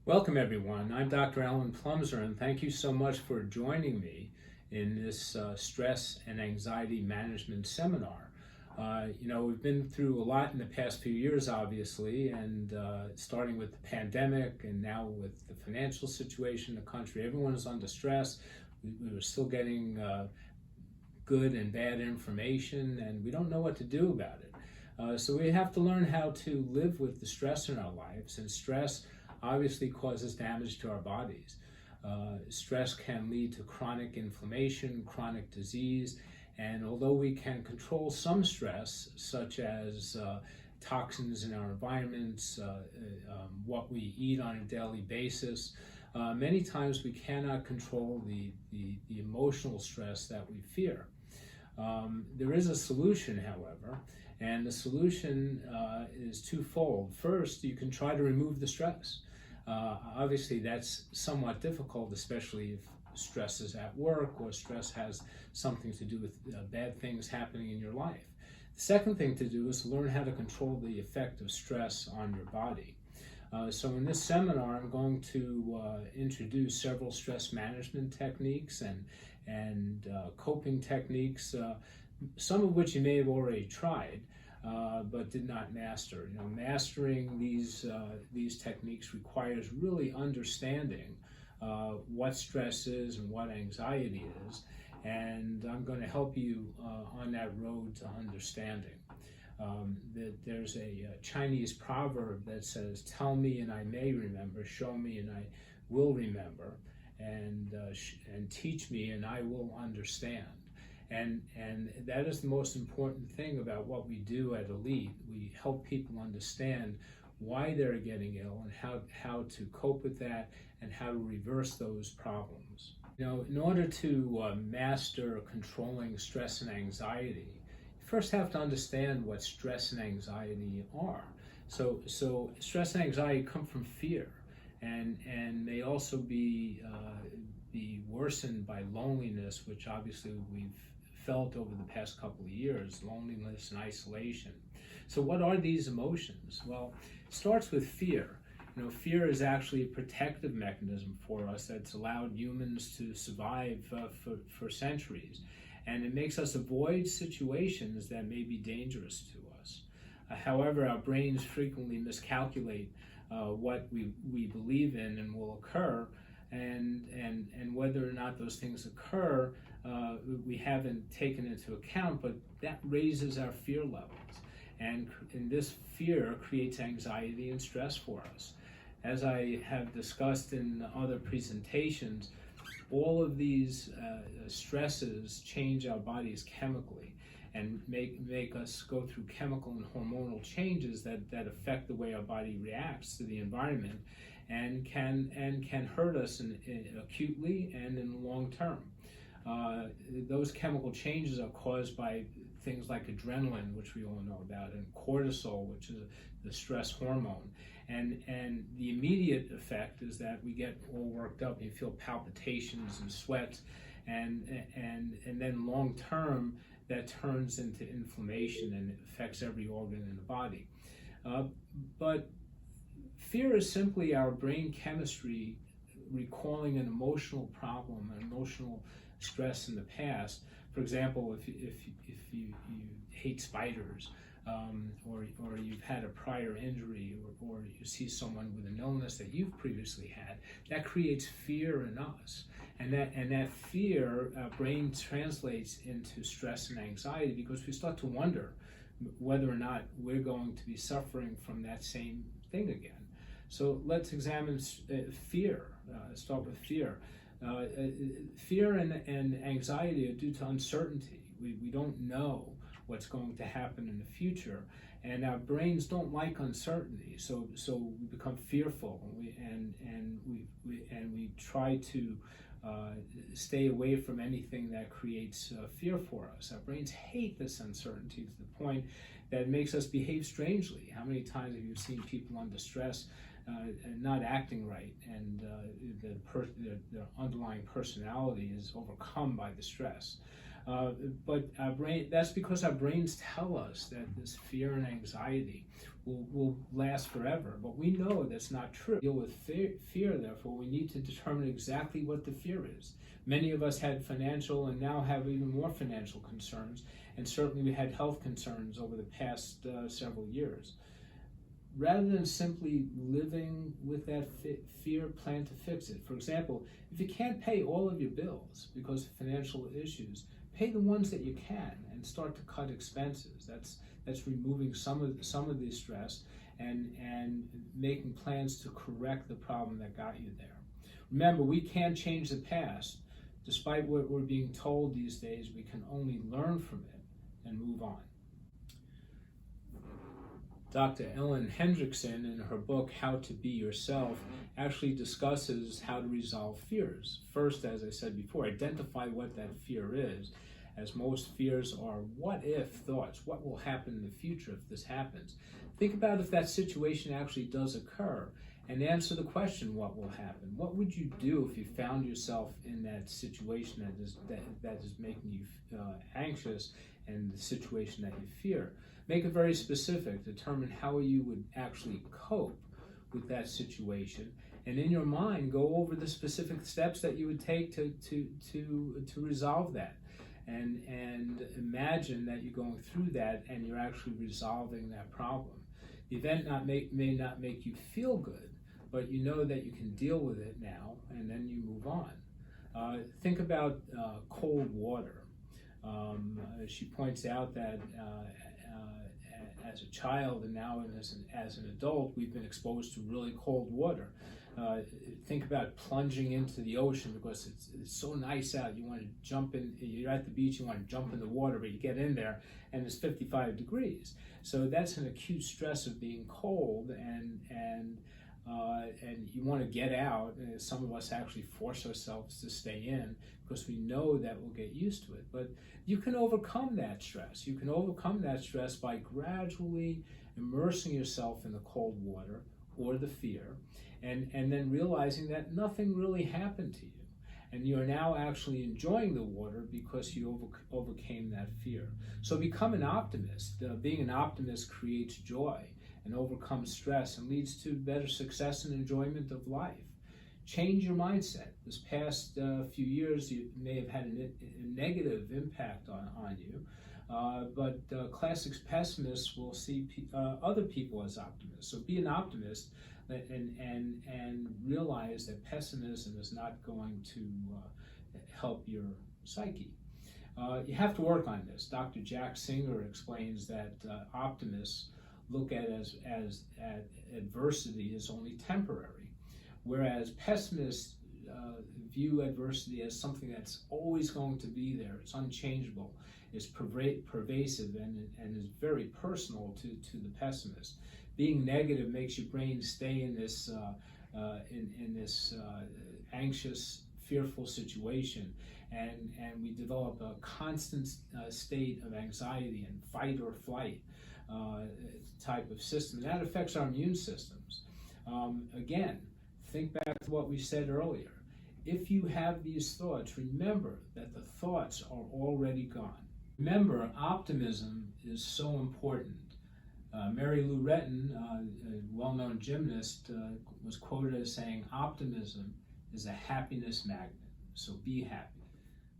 Welcome everyone. I'm Dr. Plumser, and thank you so much for joining me in this stress and anxiety management seminar. We've been through a lot in the past few years, obviously, and starting with the pandemic and now with the financial situation in the country. Everyone is under stress. We were still getting good and bad information, and we don't know what to do about it. So we have to learn how to live with the stress in our lives, and stress obviously causes damage to our bodies. Stress can lead to chronic inflammation, chronic disease, and although we can control some stress, such as toxins in our environments, what we eat on a daily basis, many times we cannot control the emotional stress that we fear. There is a solution, however, and the solution is twofold. First, you can try to remove the stress. Obviously, that's somewhat difficult, especially if stress is at work or stress has something to do with bad things happening in your life. The second thing to do is learn how to control the effect of stress on your body. So in this seminar, I'm going to introduce several stress management techniques and coping techniques, some of which you may have already tried, but did not master. Mastering these techniques requires really understanding what stress is and what anxiety is, and I'm going to help you on that road to understanding. There's a Chinese proverb that says, "Tell me and I may remember, show me and I will remember, and teach me and I will understand." And that is the most important thing about what we do at Elite. We help people understand why they're getting ill and how to cope with that and how to reverse those problems. In order to master controlling stress and anxiety, you first have to understand what stress and anxiety are. So stress and anxiety come from fear, and may also be worsened by loneliness, which obviously we've felt over the past couple of years, loneliness and isolation. So what are these emotions? Well, it starts with fear. Fear is actually a protective mechanism for us that's allowed humans to survive for centuries. And it makes us avoid situations that may be dangerous to us. However, our brains frequently miscalculate what we believe in and will occur, and whether or not those things occur, we haven't taken into account, but that raises our fear levels. And this fear creates anxiety and stress for us. As I have discussed in other presentations, all of these stresses change our bodies chemically and make us go through chemical and hormonal changes that affect the way our body reacts to the environment, and can hurt us acutely and in the long term. Those chemical changes are caused by things like adrenaline, which we all know about, and cortisol, which is the stress hormone. And the immediate effect is that we get all worked up. You feel palpitations and sweat, and then long term that turns into inflammation and it affects every organ in the body. But fear is simply our brain chemistry recalling an emotional problem, an emotional stress in the past. For example, if you hate spiders, or you've had a prior injury, or you see someone with an illness that you've previously had, that creates fear in us, and that fear, our brain translates into stress and anxiety, because we start to wonder whether or not we're going to be suffering from that same thing again. So let's examine fear. Start with fear. Fear and anxiety are due to uncertainty. We don't know what's going to happen in the future, and our brains don't like uncertainty. So we become fearful, and we try to stay away from anything that creates fear for us. Our brains hate this uncertainty to the point that it makes us behave strangely. How many times have you seen people under stress and not acting right, and the underlying personality is overcome by the stress? But our that's because our brains tell us that this fear and anxiety will last forever. But we know that's not true. To deal with fear, therefore, we need to determine exactly what the fear is. Many of us had financial and now have even more financial concerns, and certainly we had health concerns over the past several years. Rather than simply living with that fear, plan to fix it. For example, if you can't pay all of your bills because of financial issues, pay the ones that you can and start to cut expenses. That's removing some of the stress and making plans to correct the problem that got you there. Remember, we can't change the past. Despite what we're being told these days, we can only learn from it and move on. Dr. Ellen Hendrickson, in her book, How to Be Yourself, actually discusses how to resolve fears. First, as I said before, identify what that fear is, as most fears are what-if thoughts. What will happen in the future if this happens? Think about if that situation actually does occur, and answer the question, what will happen? What would you do if you found yourself in that situation that is making you anxious and the situation that you fear? Make it very specific. Determine how you would actually cope with that situation, and in your mind, go over the specific steps that you would take to resolve that. And imagine that you're going through that and you're actually resolving that problem. The event may not make you feel good, but you know that you can deal with it now, and then you move on. Think about cold water. She points out that as a child and now as an adult, we've been exposed to really cold water. Think about plunging into the ocean because it's so nice out. You want to jump in. You're at the beach. You want to jump in the water, but you get in there and it's 55 degrees. So that's an acute stress of being cold, and you want to get out. Some of us actually force ourselves to stay in because we know that we'll get used to it. But you can overcome that stress. You can overcome that stress by gradually immersing yourself in the cold water or the fear, and then realizing that nothing really happened to you. And you are now actually enjoying the water because you overcame that fear. So become an optimist. Being an optimist creates joy and overcomes stress and leads to better success and enjoyment of life. Change your mindset. This past few years, you may have had a negative impact on you, but classic pessimists will see other people as optimists. So be an optimist and realize that pessimism is not going to help your psyche. You have to work on this. Dr. Jack Singer explains that optimists look at adversity as only temporary, whereas pessimists view adversity as something that's always going to be there. It's unchangeable, it's pervasive, and is very personal to the pessimist. Being negative makes your brain stay in this anxious, fearful situation, and we develop a constant state of anxiety and fight or flight type of system. That affects our immune systems. Again, think back to what we said earlier. If you have these thoughts, remember that the thoughts are already gone. Remember, optimism is so important. Mary Lou Retton, a well-known gymnast, was quoted as saying, "Optimism is a happiness magnet, so be happy."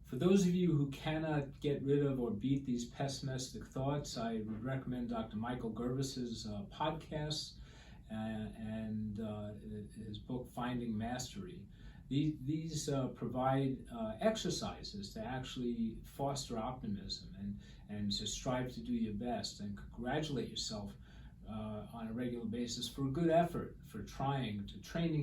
For those of you who cannot get rid of or beat these pessimistic thoughts, I would recommend Dr. Michael Gervis's podcasts and his book, Finding Mastery. These provide exercises to actually foster optimism and to strive to do your best and congratulate yourself on a regular basis for a good effort, for training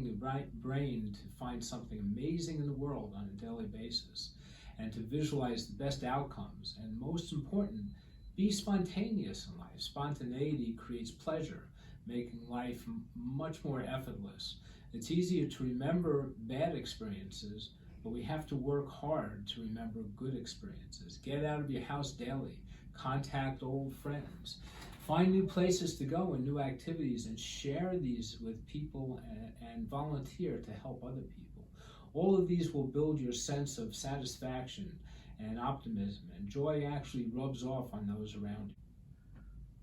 the brain to find something amazing in the world on a daily basis, and to visualize the best outcomes. And most important, be spontaneous in life. Spontaneity creates pleasure, making life much more effortless. It's easier to remember bad experiences, but we have to work hard to remember good experiences. Get out of your house daily. Contact old friends. Find new places to go and new activities, and share these with people and volunteer to help other people. All of these will build your sense of satisfaction and optimism, and joy actually rubs off on those around you.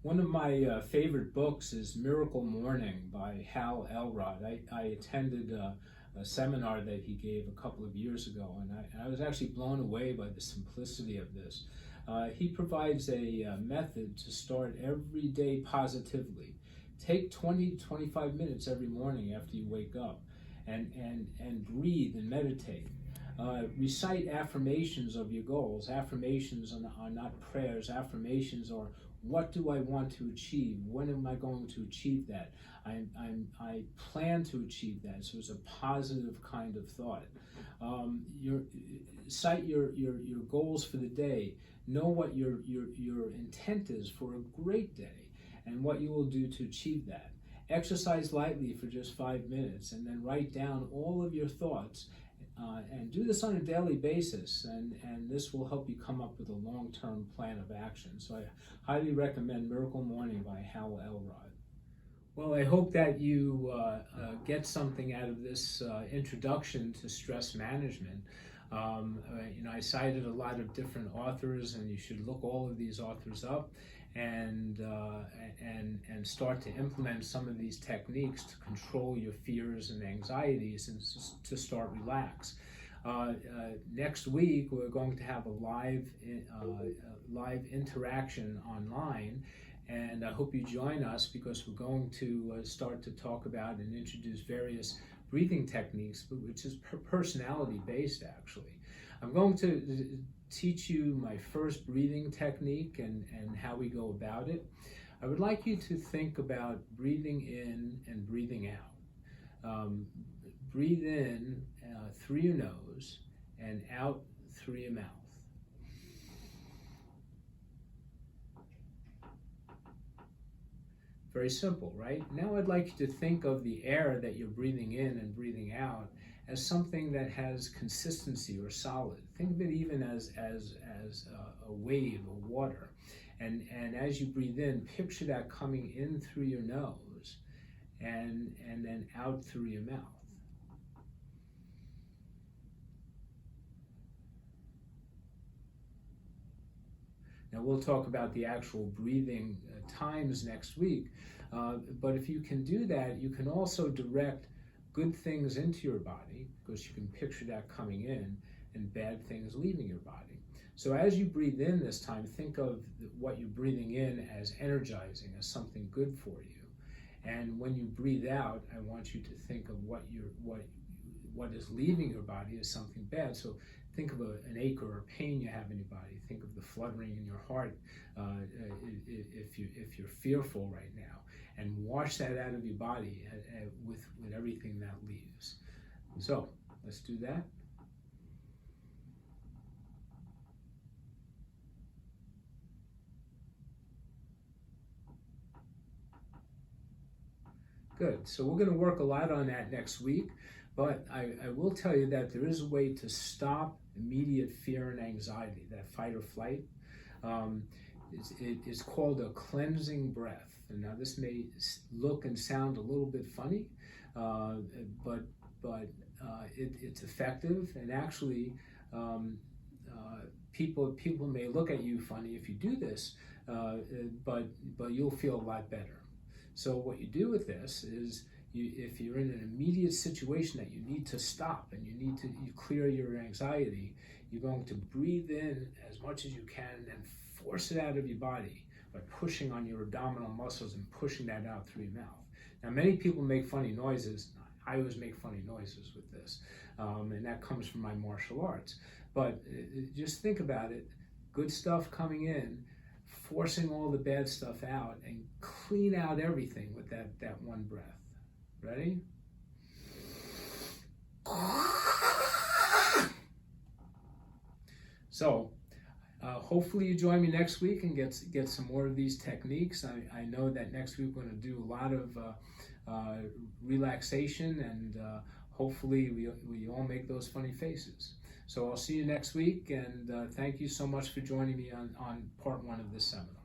One of my favorite books is Miracle Morning by Hal Elrod. I attended a seminar that he gave a couple of years ago, and I was actually blown away by the simplicity of this. He provides a method to start every day positively. Take 20 to 25 minutes every morning after you wake up and breathe and meditate. Recite affirmations of your goals. Affirmations are not prayers. Affirmations are, what do I want to achieve? When am I going to achieve that? I plan to achieve that. So it's a positive kind of thought. Cite your goals for the day. Know what your intent is for a great day and what you will do to achieve that. Exercise lightly for just 5 minutes, and then write down all of your thoughts. And do this on a daily basis, and this will help you come up with a long-term plan of action. So I highly recommend Miracle Morning by Hal Elrod. Well, I hope that you get something out of this introduction to stress management. I cited a lot of different authors, and you should look all of these authors up and start to implement some of these techniques to control your fears and anxieties and to start relax. Next week we're going to have a live interaction online, and I hope you join us, because we're going to start to talk about and introduce various breathing techniques, which is personality based actually. I'm going to teach you my first breathing technique and how we go about it. I would like you to think about breathing in and breathing out. Breathe in through your nose and out through your mouth. Very simple, right? Now I'd like you to think of the air that you're breathing in and breathing out as something that has consistency or solid. Think of it even as a wave of water. And as you breathe in, picture that coming in through your nose and then out through your mouth. Now we'll talk about the actual breathing times next week, but if you can do that, you can also direct good things into your body, because you can picture that coming in, and bad things leaving your body. So as you breathe in this time, think of what you're breathing in as energizing, as something good for you. And when you breathe out, I want you to think of what is leaving your body as something bad. So think of an ache or a pain you have in your body. Think of the fluttering in your heart if you're fearful right now, and wash that out of your body with everything that leaves. So let's do that. Good. So we're going to work a lot on that next week, but I will tell you that there is a way to stop immediate fear and anxiety, that fight or flight. It's called a cleansing breath. And now this may look and sound a little bit funny, but it's effective, and actually people may look at you funny if you do this, but you'll feel a lot better. So what you do with this is, if you're in an immediate situation that you need to stop and you clear your anxiety, you're going to breathe in as much as you can and force it out of your body by pushing on your abdominal muscles and pushing that out through your mouth. Now, many people make funny noises. I always make funny noises with this, and that comes from my martial arts. But just think about it. Good stuff coming in, forcing all the bad stuff out, and clean out everything with that one breath. Ready? So hopefully you join me next week and get some more of these techniques. I know that next week we're going to do a lot of relaxation, and hopefully we all make those funny faces. So I'll see you next week, and thank you so much for joining me on part 1 of this seminar.